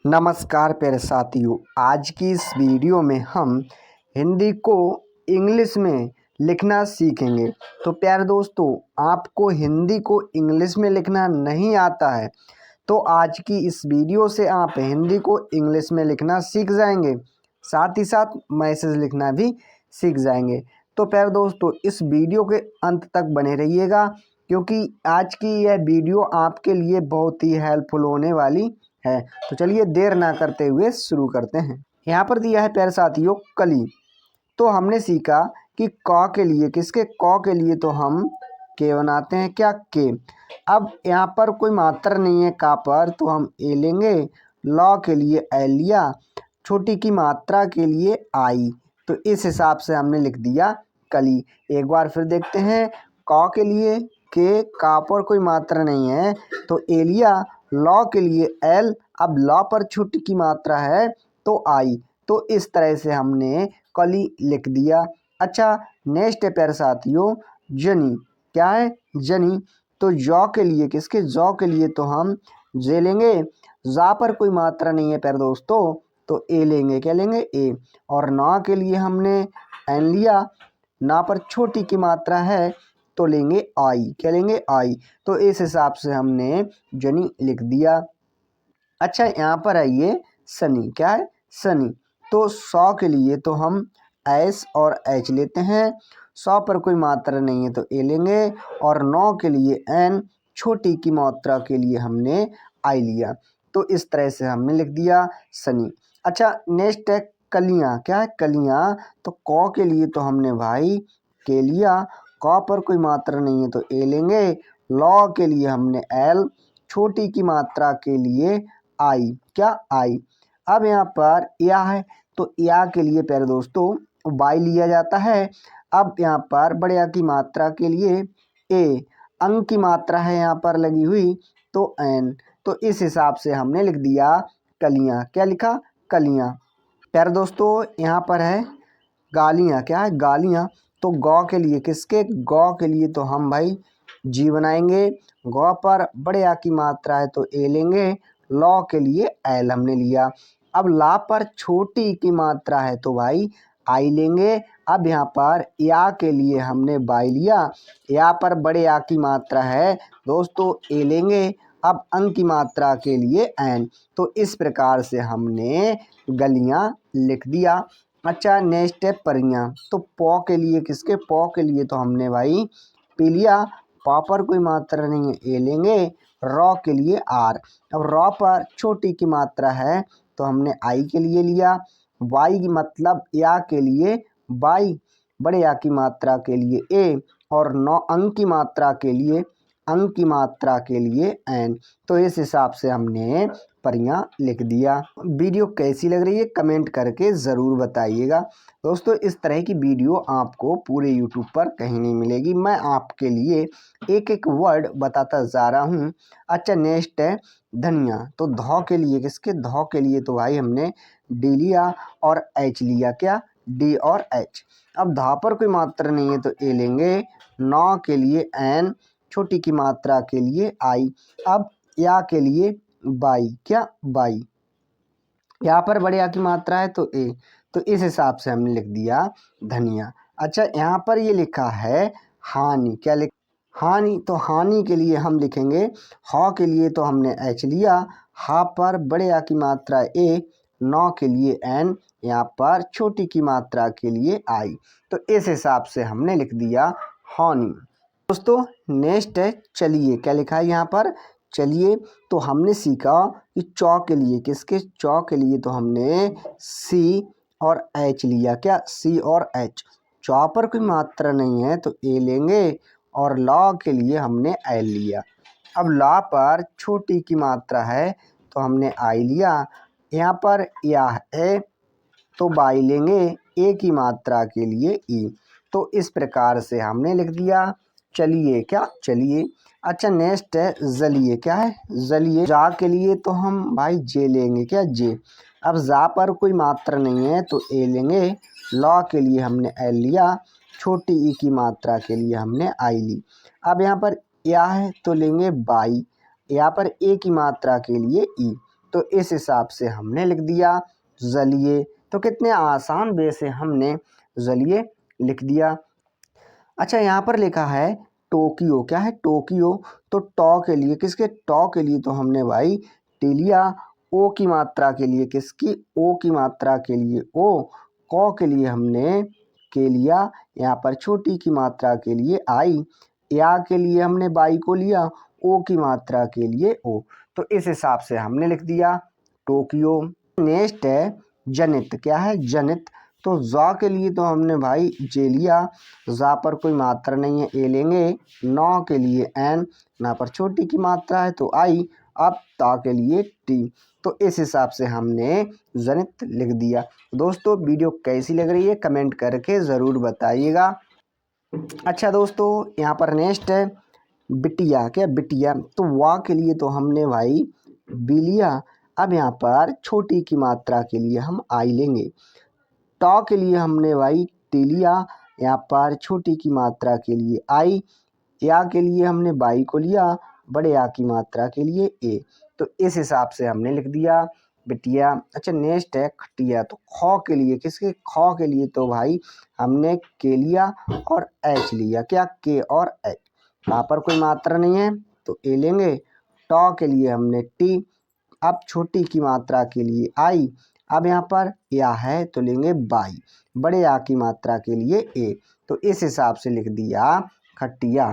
नमस्कार प्यारे साथियों, आज की इस वीडियो में हम हिंदी को इंग्लिश में लिखना सीखेंगे। तो प्यारे दोस्तों, आपको हिंदी को इंग्लिश में लिखना नहीं आता है तो आज की इस वीडियो से आप हिंदी को इंग्लिश में लिखना सीख जाएंगे, साथ ही साथ मैसेज लिखना भी सीख जाएंगे। तो प्यारे दोस्तों, इस वीडियो के अंत तक बने रहिएगा क्योंकि आज की यह वीडियो आपके लिए बहुत ही हेल्पफुल होने वाली है। तो चलिए देर ना करते हुए शुरू करते हैं। यहाँ पर दिया है प्यारे साथियों कली। तो हमने सीखा कि क के लिए क के लिए तो हम के बनाते हैं क्या के। अब यहाँ पर कोई मात्रा नहीं है का पर, तो हम ए लेंगे। ल के लिए एल लिया, छोटी की मात्रा के लिए आई। तो इस हिसाब से हमने लिख दिया कली। एक बार फिर देखते हैं, क के लिए के, का पर कोई मात्रा नहीं है तो ए लिया। लॉ के लिए एल, अब लॉ पर छोटी की मात्रा है तो आई। तो इस तरह से हमने कली लिख दिया। अच्छा, नेक्स्ट है प्यारे साथियों जनी। क्या है? जनी। तो जौ के लिए जौ के लिए तो हम जे लेंगे। जा पर कोई मात्रा नहीं है प्यारे दोस्तों तो ए लेंगे। क्या लेंगे? ए। और ना के लिए हमने एन लिया। ना पर छोटी की मात्रा है तो लेंगे आई। क्या लेंगे? आई। तो इस हिसाब से हमने जनी लिख दिया। अच्छा, यहाँ पर आइए सनी। क्या है? सनी। तो सौ के लिए तो हम एस और एच लेते हैं। सौ पर कोई मात्रा नहीं है तो ए लेंगे। और नौ के लिए एन, छोटी की मात्रा के लिए हमने आई लिया। तो इस तरह से हमने लिख दिया सनी। अच्छा, नेक्स्ट है कलियाँ। क्या है? कलियाँ। तो क के लिए तो हमने भाई के लिया। क पर कोई मात्रा नहीं है तो ए लेंगे। लॉ के लिए हमने एल, छोटी की मात्रा के लिए आई। क्या? आई। अब यहाँ पर या है तो या के लिए प्यारे दोस्तों वाई लिया जाता है। अब यहाँ पर बड़े आ की मात्रा के लिए ए, अंक की मात्रा है यहाँ पर लगी हुई तो एन। तो इस हिसाब से हमने लिख दिया कलियाँ। क्या लिखा? कलियाँ। प्यारे दोस्तों, यहाँ पर है गालियाँ। क्या है? गालियाँ। तो गौ के लिए गौ के लिए तो हम भाई जी बनाएंगे। गौ पर बड़े आ की मात्रा है तो ए लेंगे। लॉ के लिए एल हमने लिया। अब ला पर छोटी की मात्रा है तो भाई आई लेंगे। अब यहाँ पर या के लिए हमने बाई लिया। या पर बड़े आ की मात्रा है दोस्तों ए लेंगे। अब अंक की मात्रा के लिए एन। तो इस प्रकार से हमने गलियाँ लिख दिया। अच्छा, नेक्स्ट है परियां। तो पौ के लिए पौ के लिए तो हमने भाई पी लिया। पा पर कोई मात्रा नहीं है ए लेंगे। रॉ के लिए आर। अब रॉ पर छोटी की मात्रा है तो हमने आई के लिए लिया। वाई की मतलब या के लिए बाई, बड़े या की मात्रा के लिए ए। और नौ अंक की मात्रा के लिए एन। तो इस हिसाब से हमने परियां लिख दिया। वीडियो कैसी लग रही है कमेंट करके ज़रूर बताइएगा। दोस्तों, इस तरह की वीडियो आपको पूरे यूट्यूब पर कहीं नहीं मिलेगी। मैं आपके लिए एक एक वर्ड बताता जा रहा हूँ। अच्छा, नेक्स्ट है धनिया। तो धौ के लिए धौ के लिए तो भाई हमने डी लिया और एच लिया। क्या? डी और एच। अब धा पर कोई मात्रा नहीं है तो ए लेंगे। नौ के लिए एन, छोटी की मात्रा के लिए आई। अब या के लिए बाई। क्या? बाई। यहाँ पर बड़े आ की मात्रा है तो ए। तो इस हिसाब से हमने लिख दिया धनिया। अच्छा, यहाँ पर ये लिखा है हानि। क्या लिख? हानि। तो हानि के लिए हम लिखेंगे ह के लिए तो हमने एच लिया। हा पर बड़े आ की मात्रा ए, नौ के लिए एन, यहाँ पर छोटी की मात्रा के लिए आई। तो इस हिसाब से हमने लिख दिया हानि। दोस्तों, नेक्स्ट है चलिए। क्या लिखा है यहाँ पर? चलिए। तो हमने सीखा कि चौ के लिए चौ के लिए तो हमने सी और एच लिया। क्या? सी और एच। चौ पर कोई मात्रा नहीं है तो ए लेंगे। और लॉ के लिए हमने एल लिया। अब लॉ पर छोटी की मात्रा है तो हमने आई लिया। यहाँ पर या है तो बाई लेंगे। ए की मात्रा के लिए ई। तो इस प्रकार से हमने लिख दिया चलिए। क्या? चलिए। अच्छा, नेक्स्ट है जलिए। क्या है? जलिए। जा के लिए तो हम भाई जे लेंगे। क्या? जे। अब जा पर कोई मात्रा नहीं है तो ए लेंगे। लॉ के लिए हमने एल लिया। छोटी ई की मात्रा के लिए हमने आई ली। अब यहाँ पर या है तो लेंगे बाई। यहाँ पर ए की मात्रा के लिए ई। तो इस हिसाब से हमने लिख दिया जलिए। तो कितने आसान वे से हमने जलिए लिख दिया। अच्छा, यहाँ पर लिखा है टोक्यो। क्या है? टोक्यो। तो टॉ के लिए, किसके? टॉ के लिए तो हमने भाई टी लिया। ओ की मात्रा के लिए किसकी? ओ की मात्रा के लिए ओ। कौ के लिए हमने के लिया। यहाँ पर छोटी की मात्रा के लिए आई। या के लिए हमने बाई को लिया। ओ की मात्रा के लिए ओ। तो इस हिसाब से हमने लिख दिया टोक्यो। नेक्स्ट है जनित। क्या है? जनित। तो जा के लिए तो हमने भाई जे लिया। जा पर कोई मात्रा नहीं है, ए लेंगे। नौ के लिए एन, ना पर छोटी की मात्रा है तो आई। अब ता के लिए टी। तो इस हिसाब से हमने जनित लिख दिया। दोस्तों, वीडियो कैसी लग रही है कमेंट करके ज़रूर बताइएगा। अच्छा दोस्तों, यहाँ पर नेक्स्ट है बिटिया। क्या? बिटिया। तो वाह के लिए तो हमने भाई बी लिया। अब यहाँ पर छोटी की मात्रा के लिए हम आई लेंगे। टॉ के लिए हमने भाई टी लिया। यहाँ पर छोटी की मात्रा के लिए आई। या के लिए हमने बाई को लिया। बड़े या की मात्रा के लिए ए। तो इस हिसाब से हमने लिख दिया बिटिया। अच्छा, नेक्स्ट है खटिया। तो खौ के लिए, किसके? खौ के लिए तो भाई हमने के लिया और एच लिया। क्या? के और एच। यहाँ पर कोई मात्रा नहीं है तो ए लेंगे। टॉ के लिए हमने टी। अब छोटी की मात्रा के लिए आई। अब यहाँ पर या है तो लेंगे बाई। बड़े या की मात्रा के लिए ए। तो इस हिसाब से लिख दिया खटिया।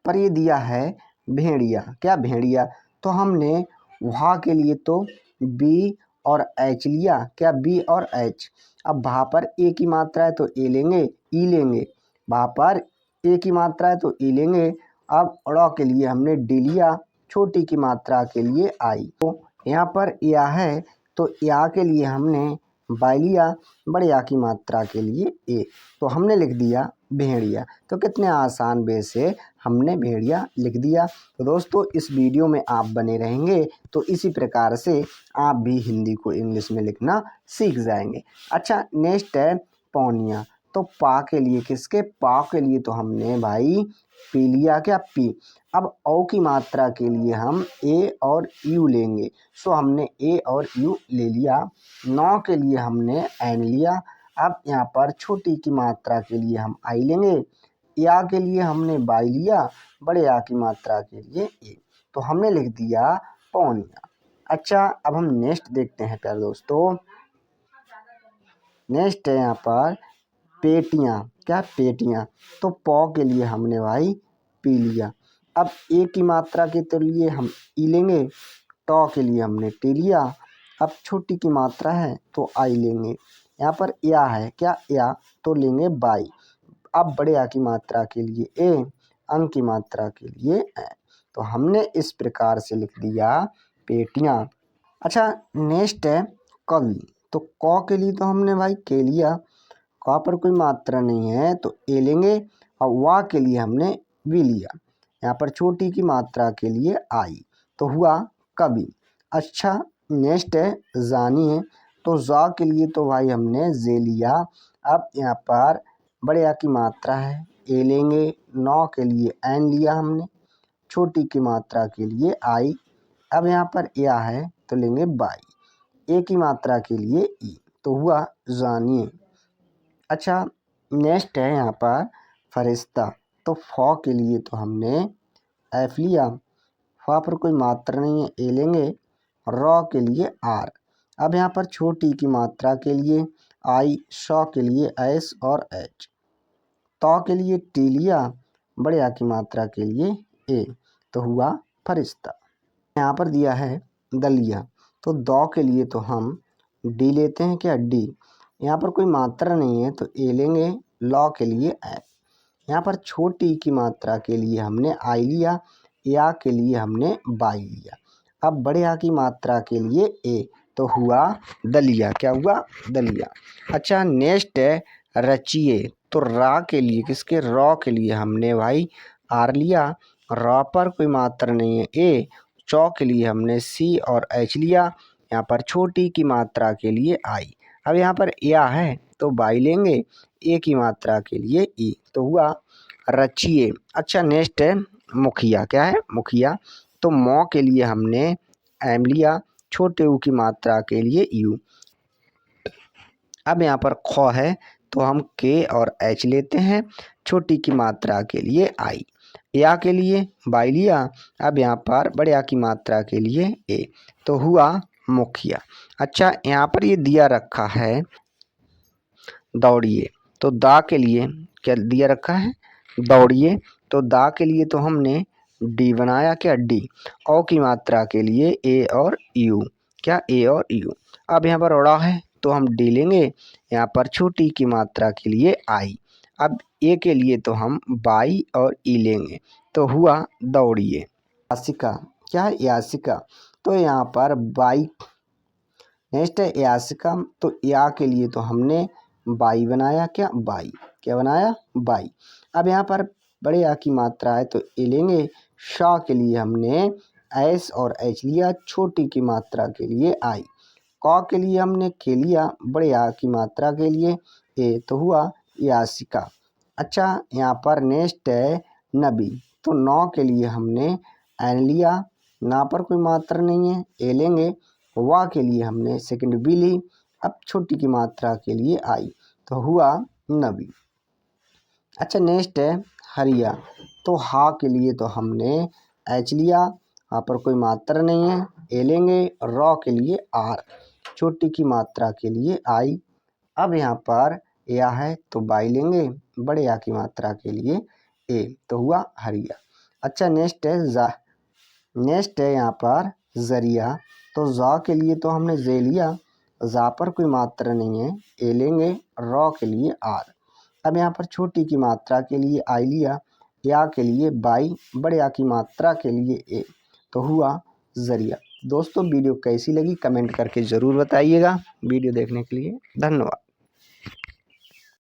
पर ये दिया है भेड़िया। क्या? भेड़िया। तो हमने वहाँ के लिए तो बी और एच लिया। क्या? बी और एच। अब वहाँ पर ए की मात्रा है तो ए लेंगे, ई लेंगे। वहाँ पर ए की मात्रा है तो ई लेंगे। अब ड़ के लिए हमने डी लिया। छोटी की मात्रा के लिए आई। तो यहाँ पर या है तो या के लिए हमने बाई लिया। बड़े या की मात्रा के लिए ए। तो हमने लिख दिया भेड़िया। तो कितने आसान वे से हमने भेड़िया लिख दिया। तो दोस्तों, इस वीडियो में आप बने रहेंगे तो इसी प्रकार से आप भी हिंदी को इंग्लिश में लिखना सीख जाएंगे। अच्छा, नेक्स्ट है पौनिया। तो पा के लिए, किसके? पा के लिए तो हमने भाई पी लिया। क्या? पी। अब औ की मात्रा के लिए हम ए और यू लेंगे। सो हमने ए और यू ले लिया। नौ के लिए हमने एन लिया। अब यहाँ पर छोटी की मात्रा के लिए हम आई लेंगे। या के लिए हमने बाई लिया। बड़े या की मात्रा के लिए ए। तो हमने लिख दिया पौनिया। अच्छा, अब हम नेक्स्ट देखते हैं प्यारे दोस्तों। नेक्स्ट है यहाँ पर पेटियाँ। क्या? पेटियाँ। तो पौ के लिए हमने भाई पी लिया। अब ए की मात्रा के तो लिए हम ई लेंगे। टॉ के लिए हमने टी लिया। अब छोटी की मात्रा है तो आई लेंगे। यहाँ पर या है। क्या? या। तो लेंगे बाई। अब बड़े आ की मात्रा के लिए ए, अंक की मात्रा के लिए ए। तो हमने इस प्रकार से लिख दिया पेटियाँ। अच्छा, नेक्स्ट है कवि। तो क के लिए तो हमने भाई के लिया। क पर कोई मात्रा नहीं है तो ए लेंगे। और वा के लिए हमने वी लिया। यहाँ पर छोटी की मात्रा के लिए आई। तो हुआ कवि। अच्छा, नेक्स्ट है जानिए। तो जा के लिए तो भाई हमने जे लिया। अब यहाँ पर बड़े या की मात्रा है, ए लेंगे। नौ के लिए एन लिया हमने। छोटी की मात्रा के लिए आई। अब यहाँ पर या है तो लेंगे बाई। ए की मात्रा के लिए ई। तो हुआ जानिए। अच्छा, नेक्स्ट है यहाँ पर फरिश्ता। तो फ के लिए तो हमने एफ लिया। फ पर कोई मात्रा नहीं है, ए लेंगे। र के लिए आर। अब यहाँ पर छोटी की मात्रा के लिए आई। श के लिए एस और एच। तौ के लिए टी लिया। बड़े आ की मात्रा के लिए ए। तो हुआ फरिश्ता। यहाँ पर दिया है दलिया। तो दौ के लिए तो हम डी लेते हैं। क्या? डी। यहाँ पर कोई मात्रा नहीं है तो ए लेंगे। लॉ के लिए एफ। यहाँ पर छोटी की मात्रा के लिए हमने आई लिया। या के लिए हमने बाई लिया। अब बड़े आ की मात्रा के लिए ए। तो हुआ दलिया। क्या हुआ? दलिया। अच्छा, नेक्स्ट है रचिए। तो रा के लिए, किसके? रॉ के लिए हमने भाई आर लिया। रॉ पर कोई मात्रा नहीं है, ए। चौ के लिए हमने सी और एच लिया। यहाँ पर छोटी की मात्रा के लिए आई। अब यहाँ पर या है तो बाई लेंगे। ए की मात्रा के लिए ई। तो हुआ रचिए। अच्छा, नेक्स्ट है मुखिया। क्या है? मुखिया। तो मौ के लिए हमने एम लिया। छोटे ऊ की मात्रा के लिए यू। अब यहाँ पर ख है तो हम के और एच लेते हैं, छोटी की मात्रा के लिए आई। या के लिए बाई लिया। अब यहाँ पर बड़े आ की मात्रा के लिए ए, तो हुआ मुखिया। अच्छा, यहाँ पर ये दिया रखा है दौड़िए, तो दा के लिए क्या दिया रखा है, दौड़िए, तो दा के लिए तो हमने डी बनाया, क्या डी। ओ की मात्रा के लिए ए और यू, क्या ए और यू। अब यहाँ पर उड़ा है तो हम डी लेंगे, यहाँ पर छोटी की मात्रा के लिए आई। अब ए के लिए तो हम बाई और ई लेंगे, तो हुआ दौड़िए। यासिका, क्या है यासिका, तो यहाँ पर बाई। नेक्स्ट है यासिका, तो या के लिए तो हमने बाई बनाया, क्या बाई, क्या बनाया बाई। अब यहाँ पर बड़े आ की मात्रा है तो ए लेंगे। शा के लिए हमने एस और एच लिया, छोटी की मात्रा के लिए आई। क के लिए हमने के लिया, बड़े आ की मात्रा के लिए ए, तो हुआ यासिका। अच्छा, यहाँ पर नेक्स्ट है नबी, तो नौ के लिए हमने एन लिया, ना पर कोई मात्रा नहीं है, ए लेंगे। वाह के लिए हमने सेकंड बी ली, अब छोटी की मात्रा के लिए आई, तो हुआ नबी। अच्छा, नेक्स्ट है हरिया, तो हा के लिए तो हमने एच लिया, यहाँ पर कोई मात्रा नहीं है, ए लेंगे। रॉ के लिए आर, छोटी की मात्रा के लिए आई। अब यहाँ पर या है तो बाई लेंगे, बड़े आ की मात्रा के लिए ए, तो हुआ हरिया। अच्छा, नेक्स्ट है जा, नेक्स्ट है यहाँ पर जरिया, तो जा के लिए तो हमने जे लिया, जा पर कोई मात्रा नहीं है, ए लेंगे। रॉ के लिए आर। अब यहाँ पर छोटी की मात्रा के लिए आई लिया, या के लिए बाई, बड़े आ की मात्रा के लिए ए, तो हुआ जरिया। दोस्तों, वीडियो कैसी लगी कमेंट करके ज़रूर बताइएगा। वीडियो देखने के लिए धन्यवाद।